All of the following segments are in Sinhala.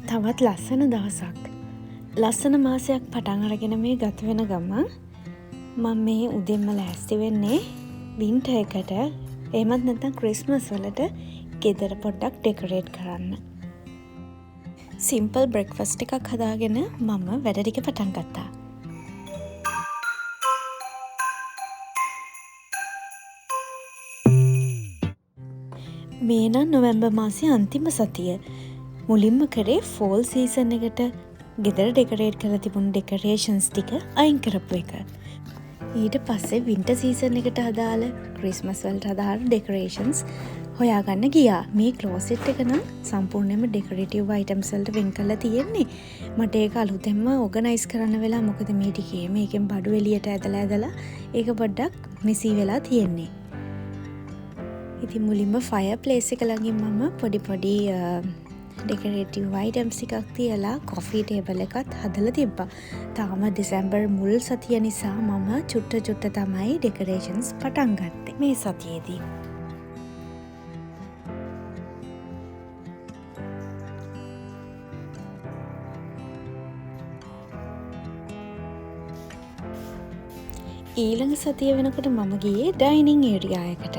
තවත් ලස්සන දවසක්. ලස්සන මාසයක් පටන් අරගෙන මේ ගත වෙන ගමන් මම මේ උදෙන්ම ලෑස්ති වෙන්නේ වින්ටර් එකට. එහෙමත් නැත්නම් ක්‍රිස්මස් වලට ගෙදර පොඩ්ඩක් ඩෙකොරේට් කරන්න. සිම්පල් බ්‍රෙක්ෆාස්ට් එකක් හදාගෙන මම වැඩ ටික පටන් ගත්තා. මේ නම් නොවැම්බර් මාසේ අන්තිම සතිය. මුලින්ම කරේ ෆෝල් සීසන් එකට ගෙදර ඩෙකොරේට් කරලා තිබුණු ඩෙකොරේෂන්ස් ටික අයින් කරපු එක. ඊට පස්සේ වින්ටර් සීසන් එකට අදාළ ක්‍රිස්මස් වලට අදාළ ඩෙකොරේෂන්ස් හොයාගන්න ගියා. මේ ක්ලෝසෙට් එක නම් සම්පූර්ණයෙන්ම ඩෙකොරේටිව් අයිටම්ස් වලට වෙන් කරලා තියෙන්නේ. මට ඒක අලුතෙන්ම ඕගනයිස් කරන්න වෙලා. මොකද මේ ටිකේ මේකෙන් බඩු එළියට ඇදලා ඒක පොඩ්ඩක් මෙසි වෙලා තියෙන්නේ. ඉතින් මුලින්ම ෆයර් ප්ලේස් එක ළඟින් මම පොඩි ඩෙකොරේටිව් අයිටම්ස් ටිකක් තියලා කොෆි ටේබල් එකත් හදලා තිබ්බා. තාම දෙසැම්බර් මුල් සතිය නිසා මම චුට්ට තමයි ඩෙකොරේෂන්ස් පටන් ගත්තේ මේ සතියේදී. ඊළඟ සතිය වෙනකොට මම ගියේ ඩයිනින් ඒරියා එකට.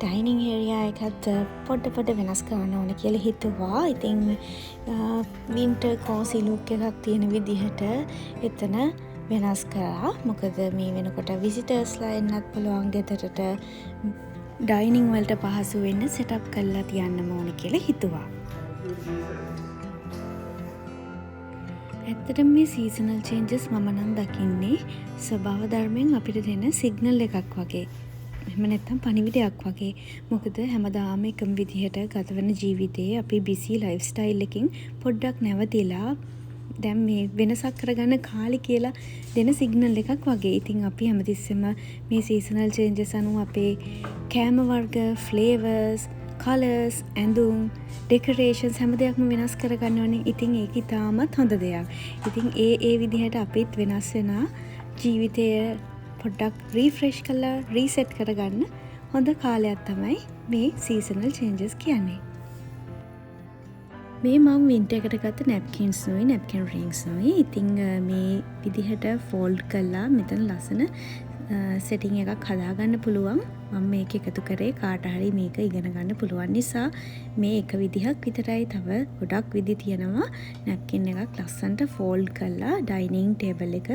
ඩයිනින් ඒරියා එකත් පොඩ වෙනස් කරන්න ඕන කියලා හිතුවා. ඉතින් වින්ටර් කෝසි ලුක් එකක් තියෙන විදිහට එතන වෙනස් කරා. මොකද මේ වෙනකොට විසිටර්ස්ලා එන්නත් පුළුවන් ගෙදරට. ඩයිනින් වලට පහසු වෙන්න සෙටප් කරලා තියන්න ඕන කියලා හිතුවා. ඇත්තටම මේ සීසනල් චේන්ජස් මම නම් දකින්නේ ස්වභාව ධර්මයෙන් අපිට දෙන සිග්නල් එකක් වගේ. එහෙම නැත්නම් පණිවිඩයක් වගේ. මොකද හැමදාම එකම විදිහට ගතවන ජීවිතයේ අපි බිසි ලයිෆ් ස්ටයිල් එකකින් පොඩ්ඩක් නැවතිලා දැන් මේ වෙනසක් කරගන්න කාලි කියලා දෙන සිග්නල් එකක් වගේ. ඉතින් අපි හැමතිස්සෙම මේ සීසනල් චේන්ජස් අනුව අපේ කෑම වර්ග, ෆ්ලේවර්ස්, කලර්ස්, ඇඳුම්, ඩෙකොරේෂන්ස් හැම දෙයක්ම වෙනස් කරගන්න ඕනේ. ඉතින් ඒක ඉතාමත් හොඳ දෙයක්. ඉතින් ඒ විදිහට අපිත් වෙනස් වෙන ජීවිතය පොඩ්ඩක් රීෆ්‍රෙෂ් කරලා රීසෙට් කරගන්න හොඳ කාලයක් තමයි මේ සීසනල් චේන්ජස් කියන්නේ. මේ මම වින්ටර් එකට ගත්ත නැප්කින්ස් නුයි නැප්කින් රින්ග්ස් නුයි. ඉතින් මේ විදිහට ෆෝල්ඩ් කරලා මෙතන ලස්සන සෙටිං එකක් හදාගන්න පුළුවන්. මම මේක එකතු කරේ කාට හරි මේක ඉගෙන ගන්න පුළුවන් නිසා. මේ එක විදිහක් විතරයි. තව ගොඩක් විදි තියෙනවා. නැප්කින් එකක් ලස්සනට ෆෝල්ඩ් කරලා ඩයිනින් ටේබල් එක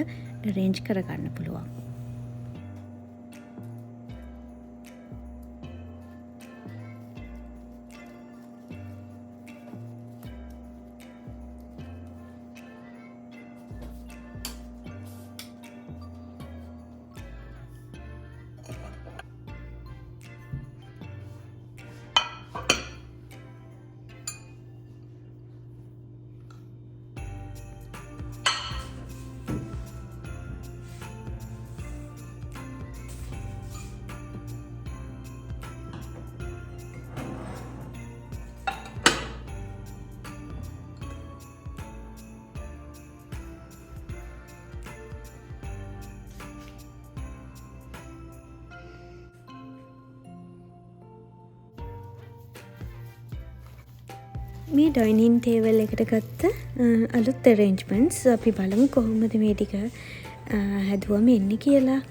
arrange කරගන්න පුළුවන්. මේ ඩයිනින් ටේබල් එකට ගත්ත අලුත් arrangements අපි බලමු කොහොමද මේ ටික හැදුවම එන්නේ කියලා.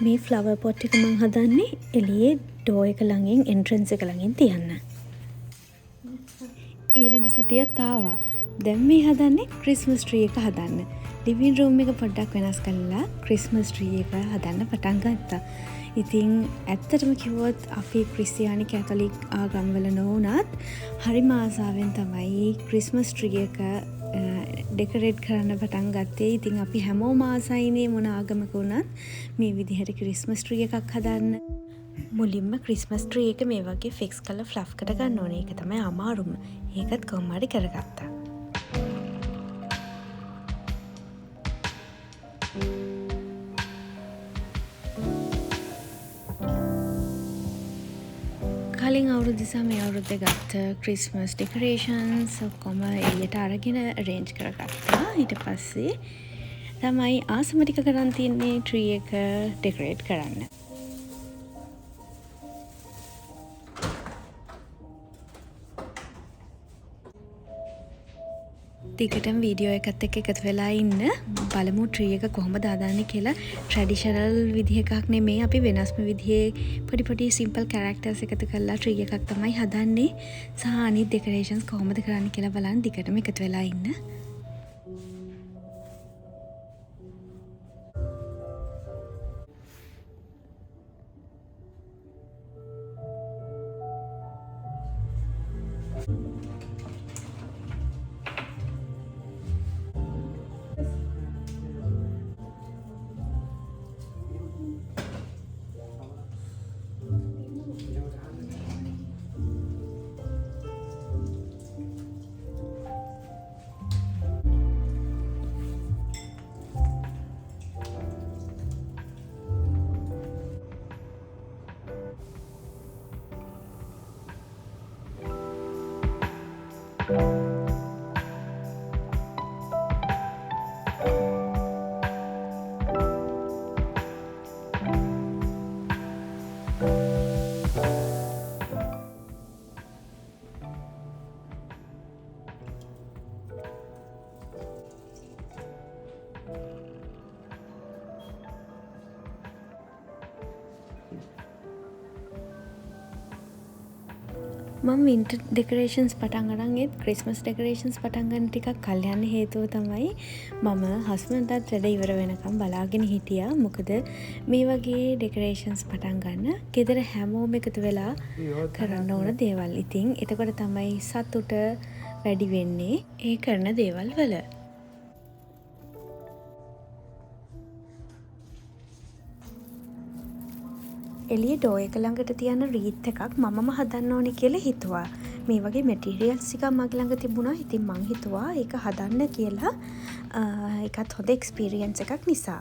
මේ ෆ්ලවර් පොට් එක මම හදන්නේ එළියේ ඩෝ එක ළඟින් එන්ට්‍රන්ස් එක ළඟින් තියන්න. ඊළඟ සතියත් ආවා. දැන් මේ හදන්නේ ක්‍රිස්මස් ට්‍රී එක හදන්න. ලිවිං රූම් එක පොඩ්ඩක් වෙනස් කරලා ක්‍රිස්මස් ට්‍රී එක හදන්න පටන් ගත්තා. ඉතින් ඇත්තටම කිව්වොත් අපි ක්‍රිස්තියානි කැතොලික් ආගම්වල නොවුනත් හරිම ආසාවෙන් තමයි ක්‍රිස්මස් ට්‍රී එක ඩෙකරේට් කරන්න පටන් ගත්තේ. ඉතින් අපි හැමෝම ආසයිනේ මොන ආගමක වුණත් මේ විදිහට ක්‍රිස්මස් ට්‍රී එකක් හදන්න. මුලින්ම ක්‍රිස්මස් ට්‍රී එක මේ වගේ ෆික්ස් කරලා ෆ්ලෆ් කර ගන්න ඕනේ. ඒක තමයි අමාරුම. ඒකත් කොහොම හරි කරගත්තා. කලින් අවුරුදු නිසා මේ අවුරුද්දේ ගත්ත ක්‍රිස්මස් ඩෙකොරේෂන්ස් ඔක්කොම එළියට අරගෙන අරේන්ජ් කරගත්තා. ඊට පස්සේ තමයි ආසම ටික කරන් තියන්නේ ට්‍රී එක ඩෙකොරේට් කරන්න. දිගටම වීඩියෝ එකත් එක්ක එකතු වෙලා ඉන්න. බලමු ට්‍රී එක කොහොමද හදන්නේ කියලා. ට්‍රැඩිෂනල් විදිහ එකක් නෙමෙයි, අපි වෙනස්ම විදිහේ පොඩි සිම්පල් කැරක්ටර්ස් එකතු කරලා ට්‍රී එකක් තමයි හදන්නේ. සහ අනිත් ඩෙකොරේෂන්ස් කොහොමද කරන්නේ කියලා බලන්න දිගටම එකතු වෙලා ඉන්න. මම වින්ටර් ඩෙකොරේෂන්ස් පටන් අරන් ඒත් ක්‍රිස්මස් ඩෙකොරේෂන්ස් පටන් ගන්න ටිකක් කල් යන්න හේතුව තමයි මම හස්බන්ඩ්ටත් වැඩ ඉවර වෙනකම් බලාගෙන හිටියා. මොකද මේ වගේ ඩෙකොරේෂන්ස් පටන් ගන්න ගෙදර හැමෝම එකතු වෙලා කරන්න ඕන දේවල්. ඉතින් එතකොට තමයි සතුට වැඩි වෙන්නේ ඒ කරන දේවල් වල. එළිය ඩෝ එක ළඟට තියන රීත් එකක් මමම හදන්න ඕනේ කියලා හිතුවා. මේ වගේ මැටීරියල්ස් ටිකක් මගේ ළඟ තිබුණා. ඉතින් මං හිතුවා ඒක හදන්න කියලා. ඒකත් හොඳ එක්ස්පීරියන්ස් එකක් නිසා.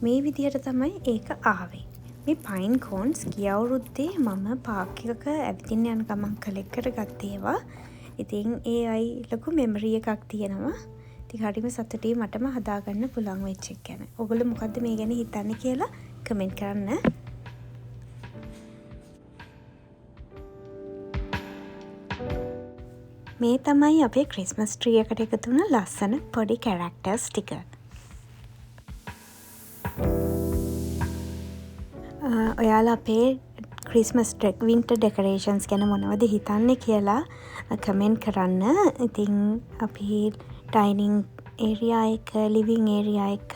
මේ විදිහට තමයි ඒක ආවේ. මේ පයින් කෝන්ස් ගිය අවුරුද්දේ මම පාක් එකක ඇවිදින්න යන ගමන් කලෙක්ට් කරගත්ත ඒවා. ඉතින් ඒ අය ලොකු මෙමරි එකක් තියෙනවා. ඉතින් හරිම සතුටුයි මටම හදාගන්න පුළුවන් වෙච්ච එක ගැන. ඔයගොල්ලෝ මොකද්ද මේ ගැන හිතන්නේ කියලා කමෙන්ට් කරන්න. මේ තමයි අපේ ක්‍රිස්මස් ට්‍රී එකට එකතු වුණ ලස්සන පොඩි කැරක්ටර්ස් ටික. ඔයාලා අපේ ක්‍රිස්මස් වින්ටර් ඩෙකොරේෂන්ස් ගැන මොනවද හිතන්නේ කියලා කමෙන්ට් කරන්න. ඉතින් අපි ඩයිනින් ඒරියා එක, ලිවිං ඒරියා එක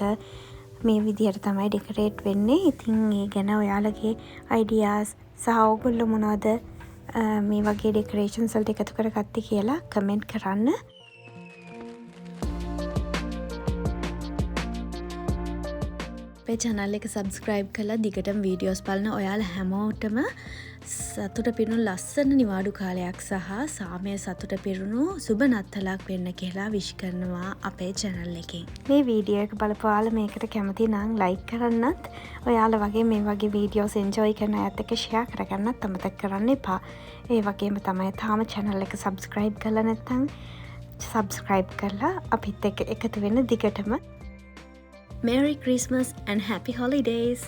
මේ විදිහට තමයි ඩෙකොරේට් වෙන්නේ. ඉතින් ඒ ගැන ඔයාලගේ අයිඩියාස් සහ ඔයගොල්ලෝ මොනවද මේ වගේ ඩෙකොරේෂන්ස් වලට එකතු කරගත්තේ කියලා කමෙන්ට් කරන්න. අපේ channel එක subscribe කරලා දිගටම වීඩියෝස් බලන ඔයාලා හැමෝටම සතුට පිරුණු ලස්සන නිවාඩු කාලයක් සහ සාමය සතුට පිරුණු සුබ නත්තලක් වෙන්න කියලා විශ් කරනවා අපේ channel එකෙන්. මේ වීඩියෝ එක බලපු ඔයාලා මේකට කැමති නම් like කරන්නත්, ඔයාලා වගේ මේ වගේ වීඩියෝස් enjoy කරන අයත් එක්ක share කරගන්නත් අමතක කරන්න එපා. ඒ වගේම තමයි තාම channel එක subscribe කරලා නැත්නම් subscribe කරලා අපිත් එක්ක එකතු වෙන්න දිගටම. Merry Christmas and Happy Holidays!